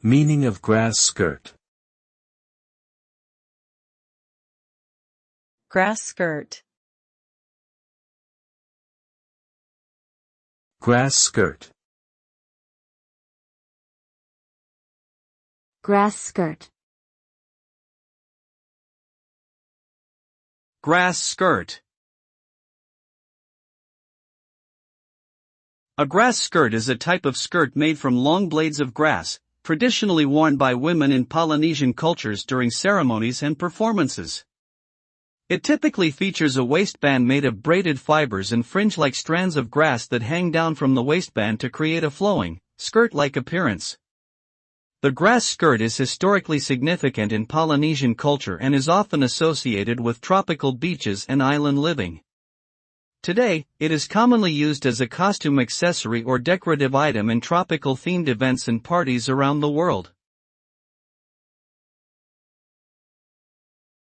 Meaning of grass skirt. Grass skirt. Grass skirt. Grass skirt. Grass skirt. A grass skirt is a type of skirt made from long blades of grass, traditionally worn by women in Polynesian cultures during ceremonies and performances. It typically features a waistband made of braided fibers and fringe-like strands of grass that hang down from the waistband to create a flowing, skirt-like appearance. The grass skirt is historically significant in Polynesian culture and is often associated with tropical beaches and island living. Today, it is commonly used as a costume accessory or decorative item in tropical-themed events and parties around the world.